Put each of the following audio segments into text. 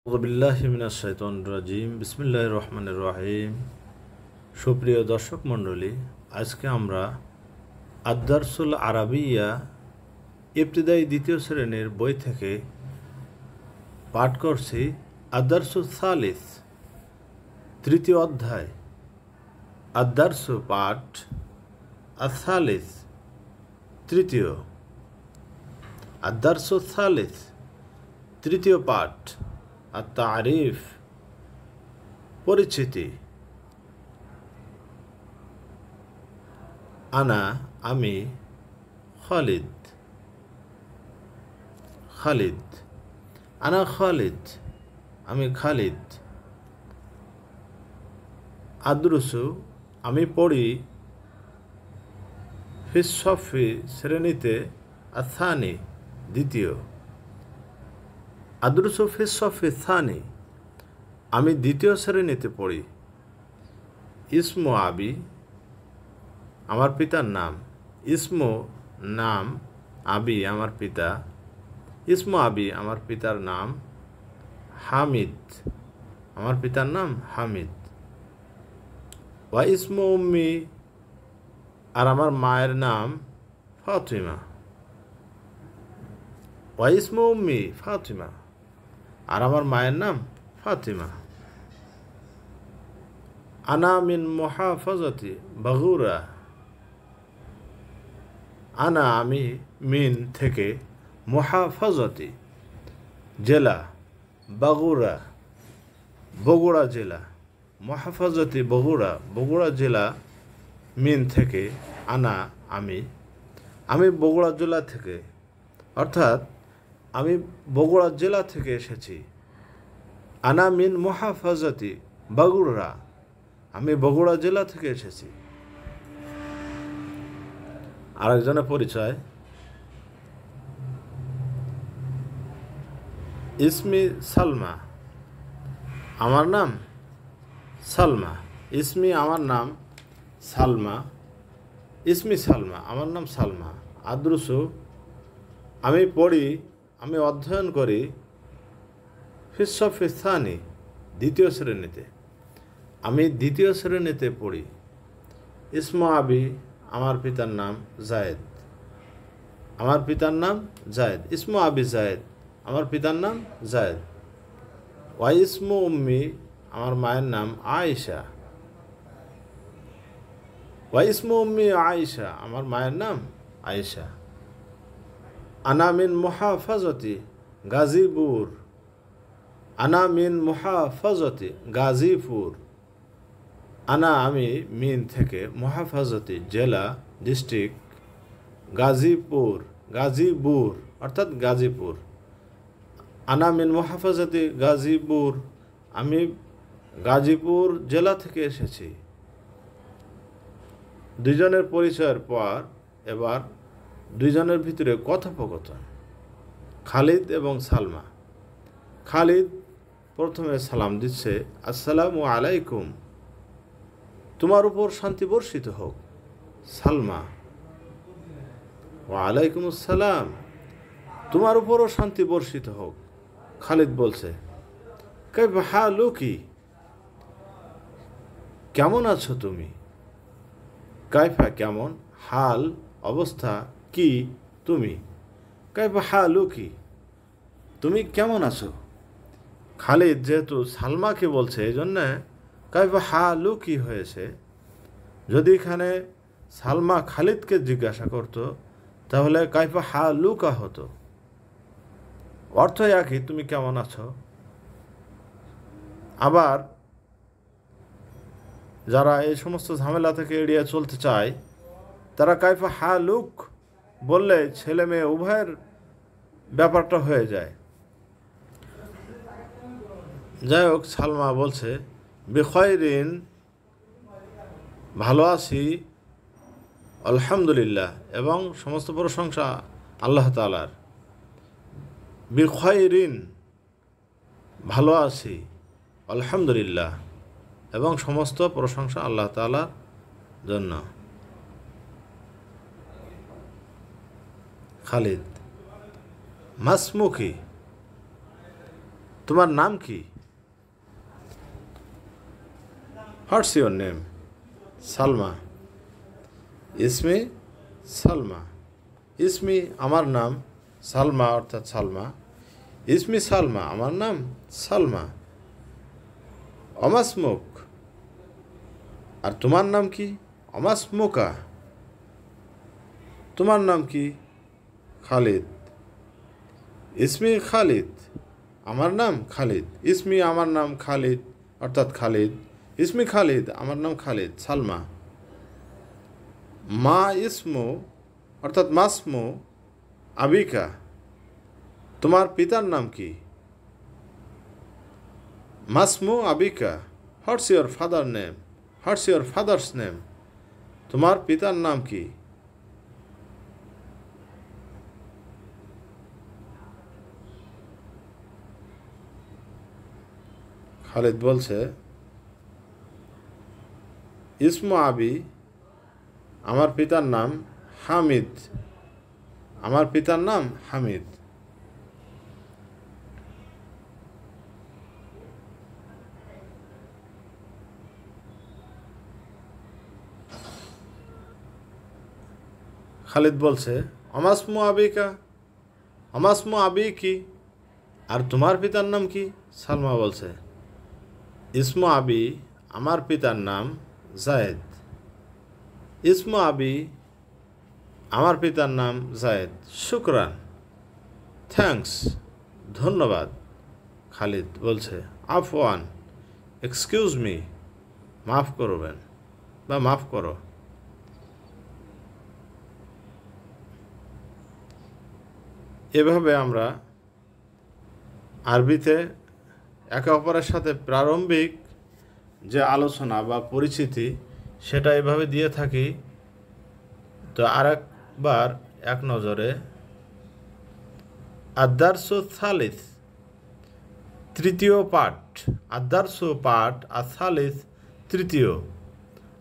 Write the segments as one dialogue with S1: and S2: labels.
S1: আউযুবিল্লাহি মিনাশ শাইতানির রাজিম বিসমিল্লাহির রহমানির রহিম। সুপ্রিয় দর্শক মণ্ডলী, আজকে আমরা আদ-দারসুল আরাবিয়া ইবতিদায়ী দ্বিতীয় শ্রেণীর বই থেকে পাঠ করছি আদ-দারসুস সালিস, তৃতীয় অধ্যায়। আদ-দারসু পাঠ, আস-সালিস তৃতীয়। আদ-দারসুস সালিস তৃতীয় পাঠ। আত-তারিফ পরিচিতি। আনা আমি, খালিদ খালিদ আনা খালিদ আমি খালিদ। আদরুসু আমি পড়ি, ফিস সফি শ্রেণীতে, আসানি দ্বিতীয়। আদরুসু ফিস সফি সানি আমি দ্বিতীয় শ্রেণীতে পড়ি। ইসমু আবি আমার পিতার নাম, ইসমু নাম, আবি আমার পিতা, ইসমু আবি আমার পিতার নাম, হামিদ আমার পিতার নাম হামিদ। ওয়া ইসমু উম্মি আর আমার মায়ের নাম ফাতিমা। ওয়া ইসমু উম্মি ফাতিমা আর আমার মায়ের নাম ফাতিমা। আনা মিন মুহাফাজাতি বাগুরা আনা আমি, মিন থেকে, মুহাফাজাতি জেলা, বাগুরা বগুড়া জেলা, মুহাফাজাতি বগুড়া বগুড়া জেলা, মিন থেকে, আনা আমি বগুড়া জেলা থেকে, অর্থাৎ আমি বগুড়া জেলা থেকে এসেছি। আনা মিন মুহাফাজাতি বাগুড়া আমি বগুড়া জেলা থেকে এসেছি। আরেকজনের পরিচয়, ইসমি সালমা আমার নাম সালমা। ইসমি আমার নাম সালমা, ইসমি সালমা আমার নাম সালমা। আদরুসু আমি পড়ি, আমি অধ্যয়ন করি, ফিস সফি সানি দ্বিতীয় শ্রেণীতে, আমি দ্বিতীয় শ্রেণীতে পড়ি। ইসমু আবি আমার পিতার নাম জায়েদ, আমার পিতার নাম জায়েদ। ইসমু আবি জায়েদ আমার পিতার নাম জায়েদ। ওয়া ইসমু উম্মি আমার মায়ের নাম আয়েশা। ওয়া ইসমু উম্মি আয়েশা আমার মায়ের নাম আয়েশা। আনা মিন মুহাফাজাতি গাজীপুর আনা মিন মুহাফাজাতি গাজীপুর আনা আমি, মিন থেকে, মুহাফাজাতি জেলা, ডিস্ট্রিক্ট, গাজীপুর অর্থাৎ গাজীপুর। আনা মিন মুহাফাজাতি গাজীপুর আমি গাজীপুর জেলা থেকে এসেছি। দুইজনের পরিচয়ের পর এবার দুইজনের ভিতরে কথোপকথন। খালিদ এবং সালমা। খালিদ প্রথমে সালাম দিচ্ছে, আসসালামু আলাইকুম, তোমার উপর শান্তি বর্ষিত হোক। সালমা, ওয়া আলাইকুম আসসালাম, তোমার উপরও শান্তি বর্ষিত হোক। খালিদ বলছে, কাইফা হালুকি, কেমন আছো তুমি? কাইফা কেমন, হাল অবস্থা, কি তুমি, কাইফা হালুকি তুমি কেমন আছো। খালিদ যেহেতু সালমাকে বলছে এই জন্যে কাইফা হালুকি হয়েছে। যদি এখানে সালমা খালিদকে জিজ্ঞাসা করত তাহলে কাইফা হালুকা হতো। অর্থ একই, তুমি কেমন আছো। আবার যারা এই সমস্ত ঝামেলা থেকে এড়িয়ে চলতে চায় তারা কাইফা হালুক বললে ছেলে মেয়ে উভয়ের ব্যাপারটা হয়ে যায়। যাই হোক, সালমা বলছে, বিখয়রিন ভালো আছি, আলহামদুলিল্লাহ এবং সমস্ত প্রশংসা আল্লাহ তাআলার। বিখয়রিন ভালো আছি, আলহামদুলিল্লাহ এবং সমস্ত প্রশংসা আল্লাহ তাআলার জন্য। খালিদ, মাসমুকি তোমার নাম কি? What's your name? সালমা। ইসমি সালমা। ইসমি আমার নাম, সালমা অর্থাৎ সালমা। ইসমি সালমা আমার নাম সালমা। অমাসমুক আর তোমার নাম কি? অমাসমুকা। তোমার নাম কি? খালিদ। ইসমি খালিদ আমার নাম খালিদ। ইসমি আমার নাম খালিদ অর্থাৎ খালিদ। ইসমি খালিদ আমার নাম খালিদ। সালমা। মা ইসমু অর্থাৎ মাসমু আবিকা তোমার পিতার নাম কি? মাসমু আবিকা। What's your father name? What's your father's name? তোমার পিতার নাম কি? খালিদ বলছে ইসমু আবি আমার পিতার নাম হামিদ। আমার পিতার নাম হামিদ। খালিদ বলছে অমাসমু আবিকা। অমাসমু আবি কি আর তোমার পিতার নাম কি? সালমা বলছে ইসমু আবি আমার পিতার নাম জায়েদ। ইসমু আবি আমার পিতার নাম জায়েদ। শুকরান, থ্যাঙ্কস, ধন্যবাদ। খালিদ বলছে আফওয়ান, এক্সকিউজ মি, মাফ করবেন বা মাফ করো। এভাবে আমরা আরবিতে একে অপরের সাথে প্রারম্ভিক যে আলোচনা বা পরিচিতি সেটা এভাবে দিয়ে থাকি। তো আরেকবার এক নজরে আদারসু থালিস তৃতীয় পাঠ। আদারসু পাঠ আর থালিস তৃতীয়।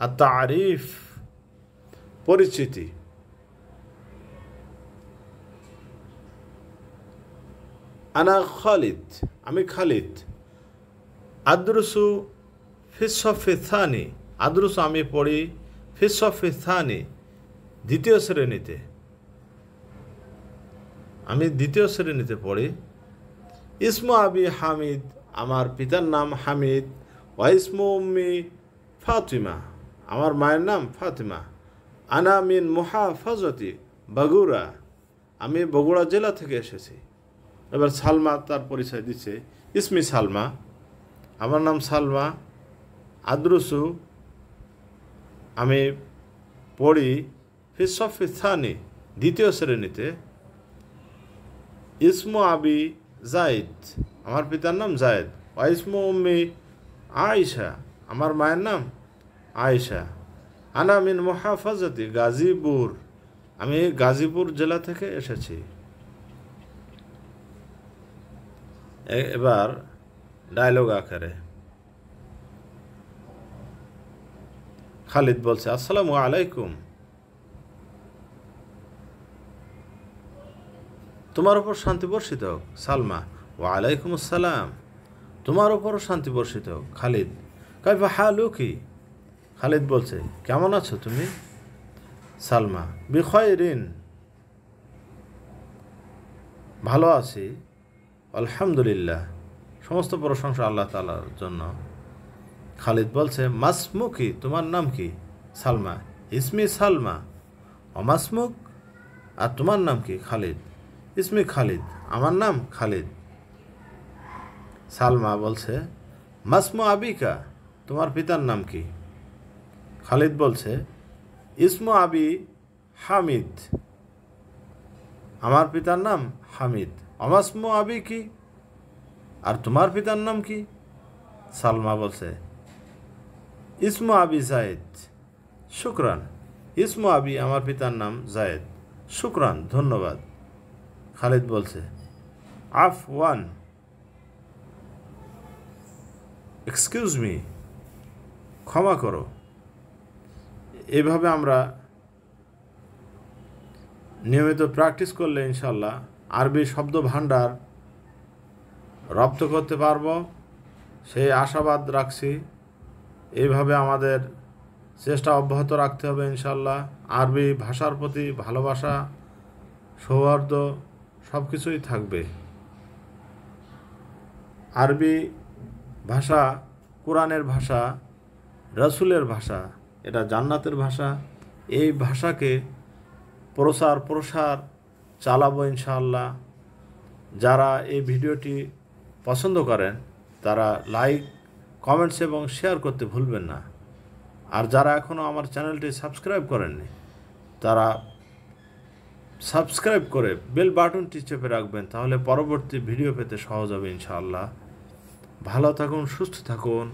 S1: আর তারিফ পরিচিতি। আনা খালিদ আমি খালিদ। আদরুসু ফিসফি থানি আদরুসু আমি পড়ি ফিসফি থানি দ্বিতীয় শ্রেণীতে। আমি দ্বিতীয় শ্রেণীতে পড়ি। ইসমু আবি হামিদ আমার পিতার নাম হামিদ। ওয়া ইসমু উম্মি ফাতিমা আমার মায়ের নাম ফাতিমা। আনা মিন মুহাফাজতি বগুড়া আমি বগুড়া জেলা থেকে এসেছি। এবার সালমা তার পরিচয় দিচ্ছে ইসমি সালমা আমার নাম সালমা। আদরুসু আমি পড়ি ফিসফি থানি দ্বিতীয় শ্রেণীতে। ইসমু আবি জায়েদ আমার পিতার নাম জায়েদ। ওয়া ইসমু উম্মি আয়েশা আমার মায়ের নাম আয়েশা। আনা মিন মুহাফাজতি গাজীপুর আমি গাজীপুর জেলা থেকে এসেছি। এবার ডায়লগ আকারে খালিদ বলছে আসসালামু আলাইকুম তোমার উপর শান্তি বর্ষিত হোক। সালমা ওয়া আলাইকুম আসসালাম তোমার উপরও শান্তি বর্ষিত হোক। খালিদ কাইফা হালুকি খালিদ বলছে কেমন আছো তুমি? সালমা বিখায়রিন ভালো আছি। আলহামদুলিল্লাহ সমস্ত প্রশংসা আল্লাহ তাআলার জন্য। খালিদ বলছে মাসমুকি তোমার নাম কি? সালমা ইসমি সালমা। অমাসমুক আর তোমার নাম কি? খালিদ ইসমি খালিদ আমার নাম খালিদ। সালমা বলছে মাসমু আবিকা তোমার পিতার নাম কি? খালিদ বলছে ইসমু আবি হামিদ আমার পিতার নাম হামিদ। অমাসমু আবি কি আর তোমার পিতার নাম কি? সালমা বলছে ইসমু আবি জায়েদ। শুকরান ইসমু আবি আমার পিতার নাম জায়েদ। শুকরান ধন্যবাদ। খালিদ বলছে আফওয়ান এক্সকিউজ মি ক্ষমা করো। এইভাবে আমরা নিয়মিত প্র্যাকটিস করলে ইনশাল্লাহ আরবি শব্দ ভাণ্ডার রপ্ত করতে পারবো সেই আশাবাদ রাখছি। এইভাবে আমাদের চেষ্টা অব্যাহত রাখতে হবে ইনশাল্লাহ। আরবি ভাষার প্রতি ভালোবাসা, সৌহার্দ্য সব কিছুই থাকবে। আরবি ভাষা কোরআনের ভাষা, রাসূলের ভাষা, এটা জান্নাতের ভাষা। এই ভাষাকে প্রসার চালাবো ইনশাআল্লাহ। যারা এই ভিডিওটি পছন্দ করেন তারা লাইক, কমেন্টস এবং শেয়ার করতে ভুলবেন না। আর যারা এখনও আমার চ্যানেলটি সাবস্ক্রাইব করেননি তারা সাবস্ক্রাইব করে বেল বাটনটি চেপে রাখবেন, তাহলে পরবর্তী ভিডিও পেতে সহজ হবে ইনশাআল্লাহ। ভালো থাকুন, সুস্থ থাকুন।